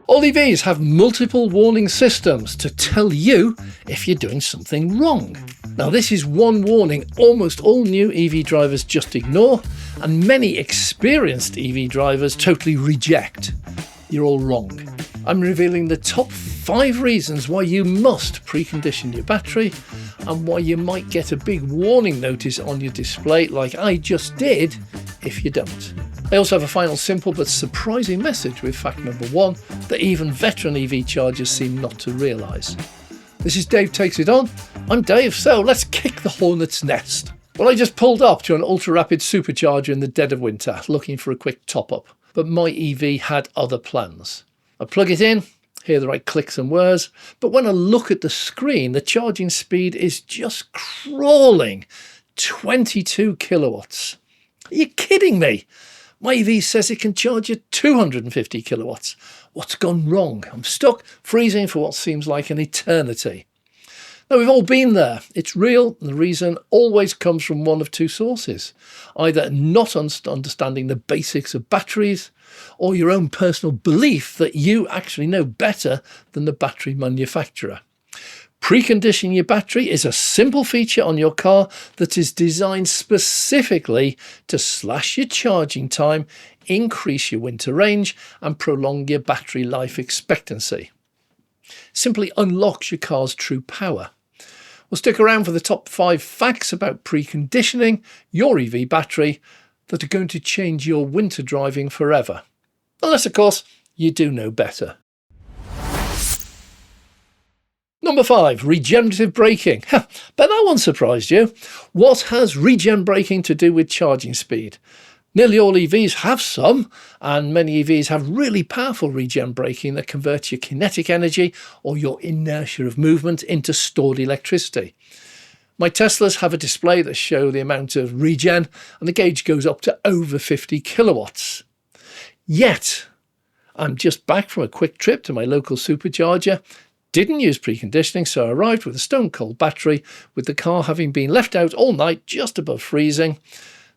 All EVs have multiple warning systems to tell you if you're doing something wrong. Now, this is one warning almost all new EV drivers just ignore, and many experienced EV drivers totally reject. You're all wrong. I'm revealing the top 5 reasons why you must precondition your battery and why you might get a big warning notice on your display like I just did if you don't. I also have a final simple but surprising message with fact number 1 that even veteran EV chargers seem not to realise. This is Dave Takes It On. I'm Dave, so let's kick the hornet's nest. Well, I just pulled up to an ultra-rapid supercharger in the dead of winter looking for a quick top-up, but my EV had other plans. I plug it in, hear the right clicks and whirs, but when I look at the screen, the charging speed is just crawling 22 kilowatts. Are you kidding me? My EV says it can charge at 250 kilowatts. What's gone wrong? I'm stuck, freezing for what seems like an eternity. Now, we've all been there. It's real, and the reason always comes from one of 2 sources. Either not understanding the basics of batteries, or your own personal belief that you actually know better than the battery manufacturer. Preconditioning your battery is a simple feature on your car that is designed specifically to slash your charging time, increase your winter range, and prolong your battery life expectancy. Simply unlocks your car's true power. We'll stick around for the top 5 facts about preconditioning your EV battery that are going to change your winter driving forever. Unless, of course, you do know better. Number 5, regenerative braking. Bet that one surprised you. What has regen braking to do with charging speed? Nearly all EVs have some, and many EVs have really powerful regen braking that converts your kinetic energy or your inertia of movement into stored electricity. My Teslas have a display that shows the amount of regen, and the gauge goes up to over 50 kilowatts. Yet, I'm just back from a quick trip to my local supercharger. Didn't use preconditioning, so I arrived with a stone cold battery, with the car having been left out all night just above freezing.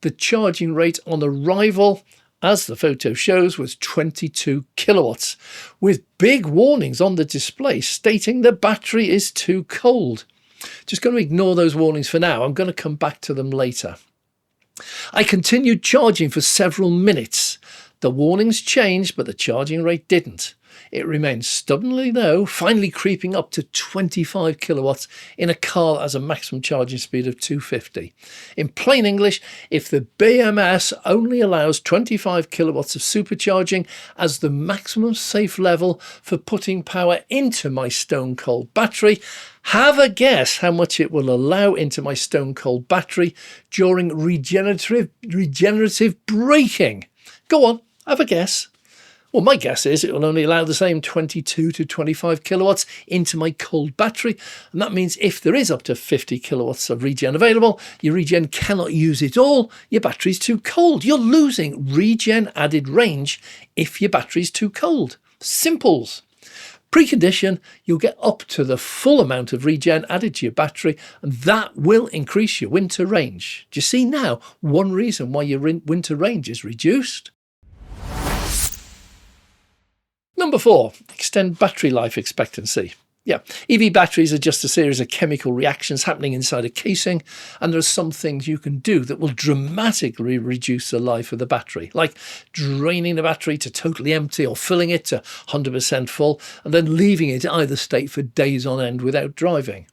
The charging rate on arrival, as the photo shows, was 22 kilowatts, with big warnings on the display stating the battery is too cold. Just going to ignore those warnings for now. I'm going to come back to them later. I continued charging for several minutes. The warnings changed, but the charging rate didn't. It remained stubbornly low, finally creeping up to 25 kilowatts in a car that has a maximum charging speed of 250. In plain English, if the BMS only allows 25 kilowatts of supercharging as the maximum safe level for putting power into my stone cold battery, have a guess how much it will allow into my stone cold battery during regenerative braking. Go on, have a guess. Well, my guess is it will only allow the same 22 to 25 kilowatts into my cold battery. And that means if there is up to 50 kilowatts of regen available, your regen cannot use it all. Your battery's too cold. You're losing regen added range if your battery's too cold. Simples. Precondition, you'll get up to the full amount of regen added to your battery, and that will increase your winter range. Do you see now one reason why your winter range is reduced? Number 4, extend battery life expectancy. Yeah, EV batteries are just a series of chemical reactions happening inside a casing, and there are some things you can do that will dramatically reduce the life of the battery, like draining the battery to totally empty or filling it to 100% full, and then leaving it in either state for days on end without driving.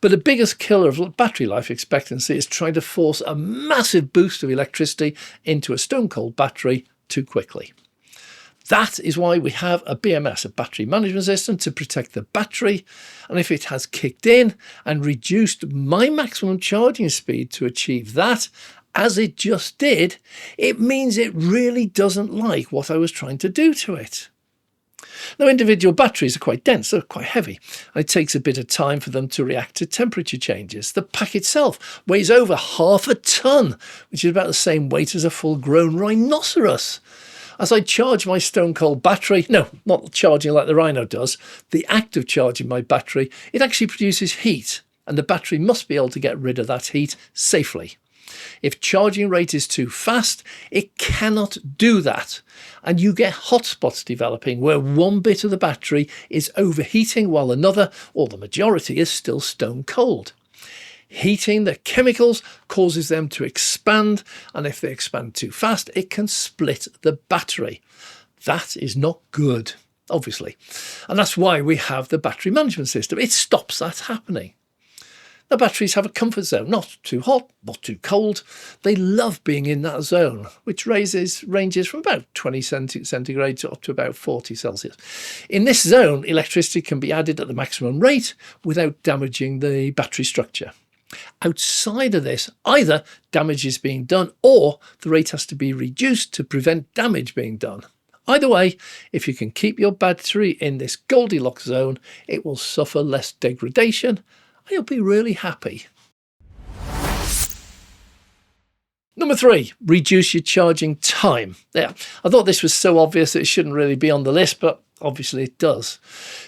But the biggest killer of battery life expectancy is trying to force a massive boost of electricity into a stone cold battery too quickly. That is why we have a BMS, a battery management system, to protect the battery. And if it has kicked in and reduced my maximum charging speed to achieve that, as it just did, it means it really doesn't like what I was trying to do to it. Now, individual batteries are quite dense, they're quite heavy, and it takes a bit of time for them to react to temperature changes. The pack itself weighs over half a ton, which is about the same weight as a full-grown rhinoceros. As I charge my stone cold battery, no, not charging like the Rhino does, the act of charging my battery, it actually produces heat, and the battery must be able to get rid of that heat safely. If charging rate is too fast, it cannot do that. And you get hotspots developing where one bit of the battery is overheating while another, or the majority, is still stone cold. Heating the chemicals causes them to expand, and if they expand too fast, it can split the battery. That is not good, obviously. And that's why we have the battery management system. It stops that happening. The batteries have a comfort zone, not too hot, not too cold. They love being in that zone, which ranges from about 20 centigrade up to about 40 Celsius. In this zone, electricity can be added at the maximum rate without damaging the battery structure. Outside of this, either damage is being done or the rate has to be reduced to prevent damage being done. Either way, if you can keep your battery in this Goldilocks zone, it will suffer less degradation and you'll be really happy. Number 3, reduce your charging time. Yeah, I thought this was so obvious that it shouldn't really be on the list, but obviously it does.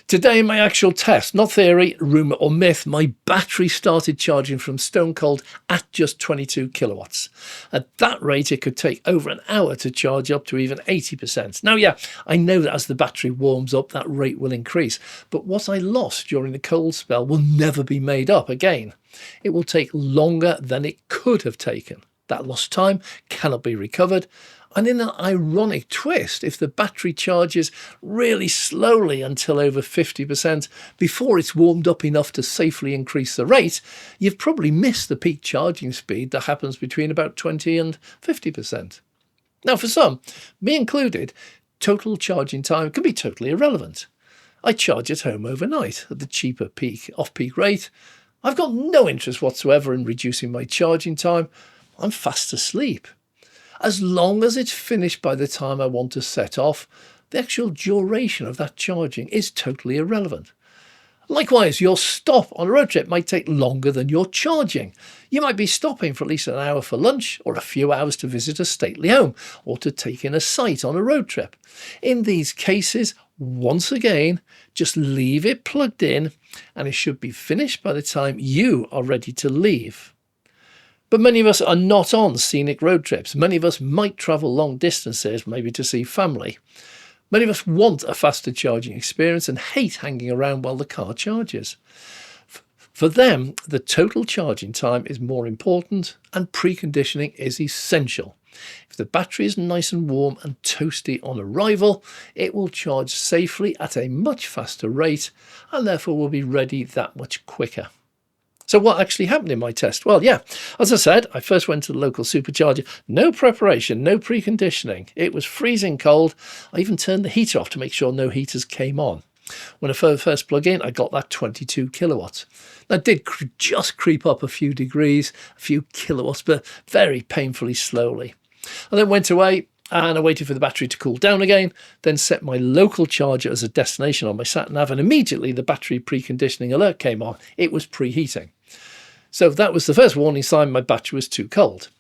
Today in my actual test, not theory, rumour or myth, my battery started charging from stone cold at just 22 kilowatts. At that rate, it could take over an hour to charge up to even 80%. Now, yeah, I know that as the battery warms up, that rate will increase. But what I lost during the cold spell will never be made up again. It will take longer than it could have taken. That lost time cannot be recovered. And in an ironic twist, if the battery charges really slowly until over 50% before it's warmed up enough to safely increase the rate, you've probably missed the peak charging speed that happens between about 20 and 50%. Now, for some, me included, total charging time can be totally irrelevant. I charge at home overnight at the cheaper off-peak rate. I've got no interest whatsoever in reducing my charging time. I'm fast asleep. As long as it's finished by the time I want to set off, the actual duration of that charging is totally irrelevant. Likewise, your stop on a road trip might take longer than your charging. You might be stopping for at least an hour for lunch or a few hours to visit a stately home or to take in a sight on a road trip. In these cases, once again, just leave it plugged in and it should be finished by the time you are ready to leave. But many of us are not on scenic road trips. Many of us might travel long distances, maybe to see family. Many of us want a faster charging experience and hate hanging around while the car charges. For them, the total charging time is more important and preconditioning is essential. If the battery is nice and warm and toasty on arrival, it will charge safely at a much faster rate and therefore will be ready that much quicker. So what actually happened in my test? Well, yeah, as I said, I first went to the local supercharger. No preparation, no preconditioning. It was freezing cold. I even turned the heater off to make sure no heaters came on. When I first plugged in, I got that 22 kilowatts. That did just creep up a few degrees, a few kilowatts, but very painfully slowly. I then went away and I waited for the battery to cool down again, then set my local charger as a destination on my sat-nav, and immediately the battery preconditioning alert came on. It was preheating. So that was the first warning sign my battery was too cold.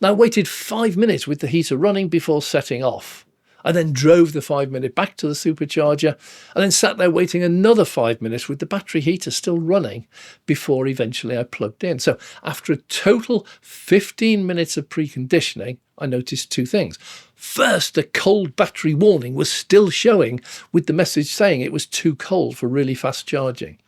Now I waited 5 minutes with the heater running before setting off. I then drove the 5 minute back to the supercharger and then sat there waiting another 5 minutes with the battery heater still running before eventually I plugged in. So after a total 15 minutes of preconditioning, I noticed two things. First, the cold battery warning was still showing with the message saying it was too cold for really fast charging.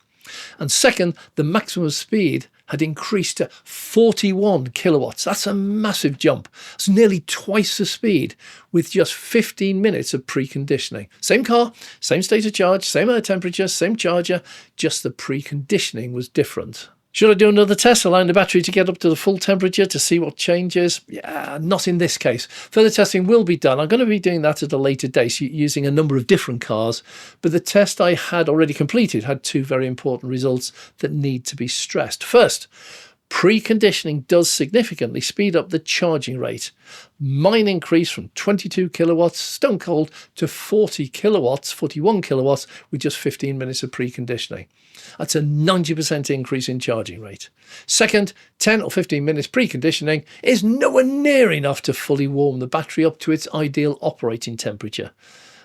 And second, the maximum speed had increased to 41 kilowatts. That's a massive jump. It's nearly twice the speed with just 15 minutes of preconditioning. Same car, same state of charge, same air temperature, same charger, just the preconditioning was different. Should I do another test, allowing the battery to get up to the full temperature to see what changes? Yeah, not in this case. Further testing will be done. I'm going to be doing that at a later date using a number of different cars, but the test I had already completed had two very important results that need to be stressed. First, preconditioning does significantly speed up the charging rate. Mine increased from 22 kilowatts stone cold to 41 kilowatts with just 15 minutes of preconditioning. That's a 90% increase in charging rate. Second, 10 or 15 minutes preconditioning is nowhere near enough to fully warm the battery up to its ideal operating temperature.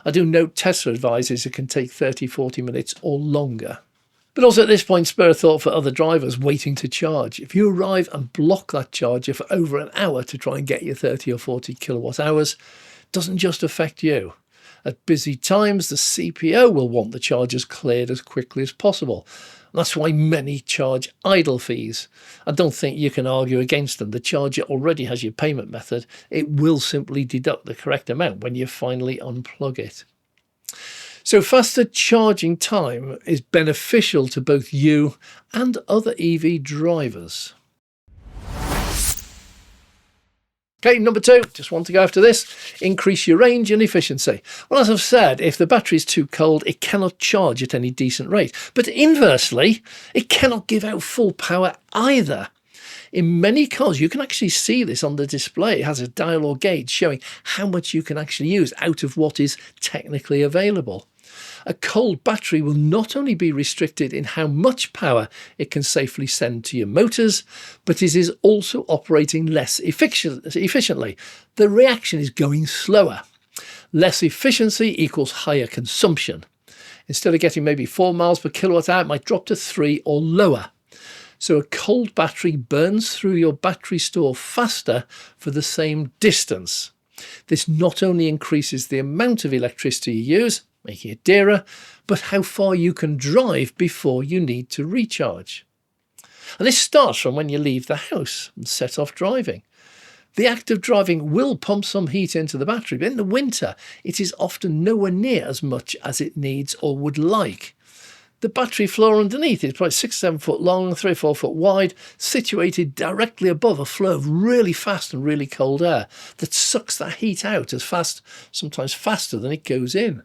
I do note Tesla advises it can take 30-40 minutes or longer. But also at this point, spare a thought for other drivers waiting to charge. If you arrive and block that charger for over an hour to try and get your 30 or 40 kilowatt hours, it doesn't just affect you. At busy times, the CPO will want the chargers cleared as quickly as possible. That's why many charge idle fees. I don't think you can argue against them. The charger already has your payment method. It will simply deduct the correct amount when you finally unplug it. So faster charging time is beneficial to both you and other EV drivers. Okay, number 2, just want to go after this, increase your range and efficiency. Well, as I've said, if the battery is too cold, it cannot charge at any decent rate. But inversely, it cannot give out full power either. In many cars, you can actually see this on the display. It has a dial or gauge showing how much you can actually use out of what is technically available. A cold battery will not only be restricted in how much power it can safely send to your motors, but it is also operating less efficiently. The reaction is going slower. Less efficiency equals higher consumption. Instead of getting maybe 4 miles per kilowatt hour, it might drop to 3 or lower. So a cold battery burns through your battery store faster for the same distance. This not only increases the amount of electricity you use, making it dearer, but how far you can drive before you need to recharge. And this starts from when you leave the house and set off driving. The act of driving will pump some heat into the battery, but in the winter, it is often nowhere near as much as it needs or would like. The battery floor underneath is probably 6 or 7 foot long, 3 or 4 foot wide, situated directly above a flow of really fast and really cold air that sucks that heat out as fast, sometimes faster than it goes in.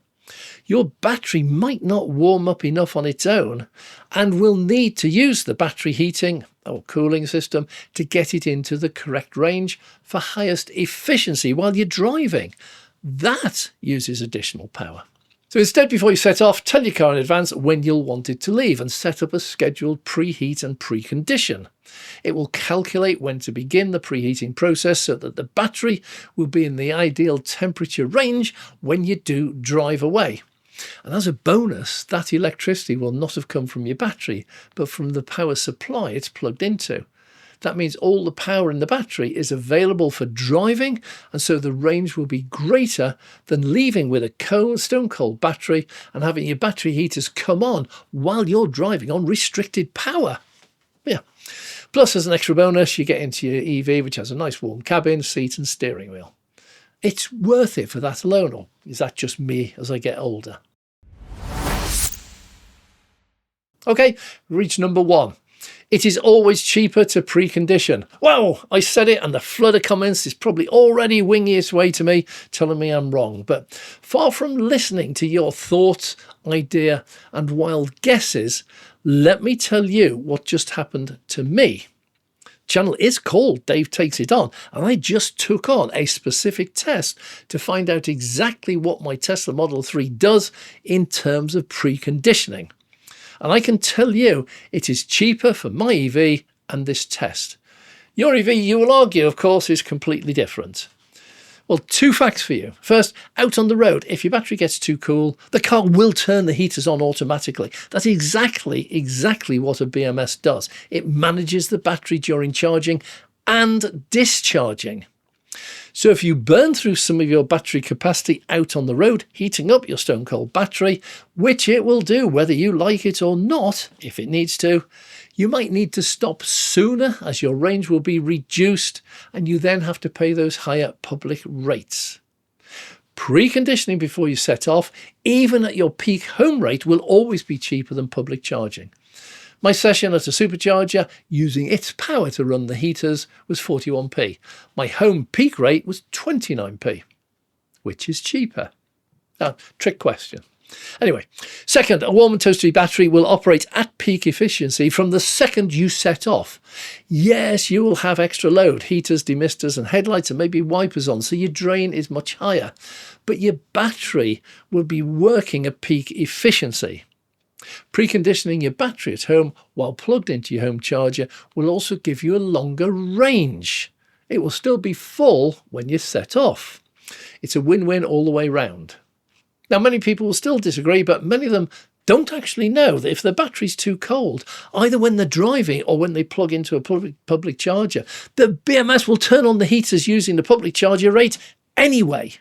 Your battery might not warm up enough on its own and will need to use the battery heating or cooling system to get it into the correct range for highest efficiency while you're driving. That uses additional power. So instead, before you set off, tell your car in advance when you'll want it to leave and set up a scheduled preheat and precondition. It will calculate when to begin the preheating process so that the battery will be in the ideal temperature range when you do drive away. And as a bonus, that electricity will not have come from your battery, but from the power supply it's plugged into. That means all the power in the battery is available for driving, and so the range will be greater than leaving with a stone cold battery and having your battery heaters come on while you're driving on restricted power. Yeah. Plus, as an extra bonus, you get into your EV, which has a nice warm cabin, seat and steering wheel. It's worth it for that alone, or is that just me as I get older? Okay, reach number 1. It is always cheaper to precondition. Wow, I said it and the flood of comments is probably already winging its way to me, telling me I'm wrong. But far from listening to your thoughts, idea and wild guesses, let me tell you what just happened to me. Channel is called Dave Takes It On, and I just took on a specific test to find out exactly what my Tesla Model 3 does in terms of preconditioning. And I can tell you it is cheaper for my EV and this test. Your EV, you will argue, of course, is completely different. Well, 2 facts for you. First, out on the road, if your battery gets too cool, the car will turn the heaters on automatically. That's exactly what a BMS does. It manages the battery during charging and discharging. So if you burn through some of your battery capacity out on the road, heating up your stone cold battery, which it will do whether you like it or not, if it needs to, you might need to stop sooner as your range will be reduced and you then have to pay those higher public rates. Preconditioning before you set off, even at your peak home rate, will always be cheaper than public charging. My session at a supercharger using its power to run the heaters was 41p. My home peak rate was 29p. Which is cheaper? Trick question. Anyway, second, a warm and toasty battery will operate at peak efficiency from the second you set off. Yes, you will have extra load, heaters, demisters and headlights and maybe wipers on, so your drain is much higher. But your battery will be working at peak efficiency. Preconditioning your battery at home while plugged into your home charger will also give you a longer range. It will still be full when you set off. It's a win-win all the way round. Now, many people will still disagree, but many of them don't actually know that if the battery's too cold, either when they're driving or when they plug into a public charger, the BMS will turn on the heaters using the public charger rate anyway.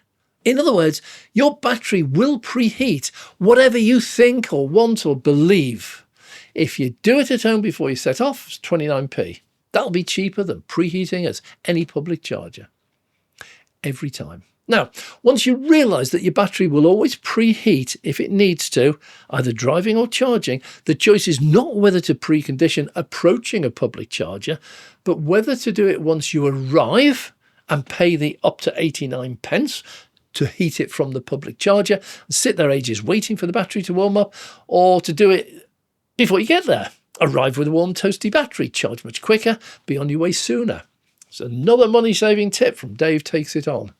In other words, your battery will preheat whatever you think or want or believe. If you do it at home before you set off, it's 29p. That'll be cheaper than preheating at any public charger. Every time. Now, once you realise that your battery will always preheat if it needs to, either driving or charging, the choice is not whether to precondition approaching a public charger, but whether to do it once you arrive and pay the up to 89 pence to heat it from the public charger and sit there ages waiting for the battery to warm up, or to do it before you get there. Arrive with a warm, toasty battery, charge much quicker, be on your way sooner. It's another money-saving tip from Dave Takes It On.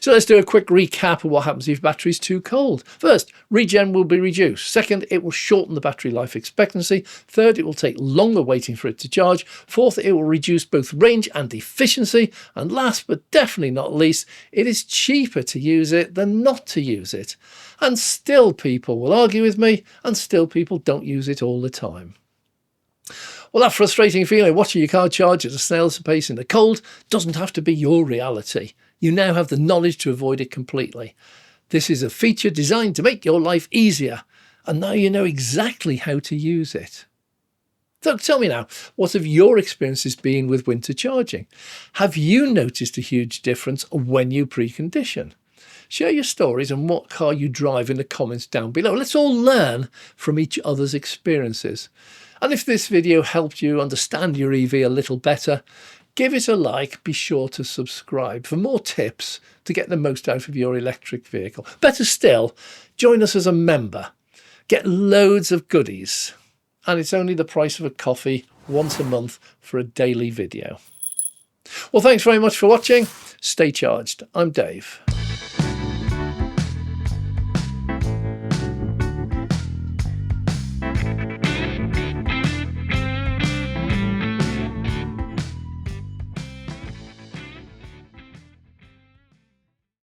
So let's do a quick recap of what happens if battery's too cold. First, regen will be reduced. Second, it will shorten the battery life expectancy. Third, it will take longer waiting for it to charge. Fourth, it will reduce both range and efficiency. And last but definitely not least, it is cheaper to use it than not to use it. And still people will argue with me, and still people don't use it all the time. Well, that frustrating feeling of watching your car charge at a snail's pace in the cold doesn't have to be your reality. You now have the knowledge to avoid it completely. This is a feature designed to make your life easier, and now you know exactly how to use it. So tell me now, what have your experiences been with winter charging? Have you noticed a huge difference when you precondition? Share your stories and what car you drive in the comments down below. Let's all learn from each other's experiences. And if this video helped you understand your EV a little better, give it a like, be sure to subscribe for more tips to get the most out of your electric vehicle. Better still, join us as a member. Get loads of goodies. And it's only the price of a coffee once a month for a daily video. Well, thanks very much for watching. Stay charged. I'm Dave.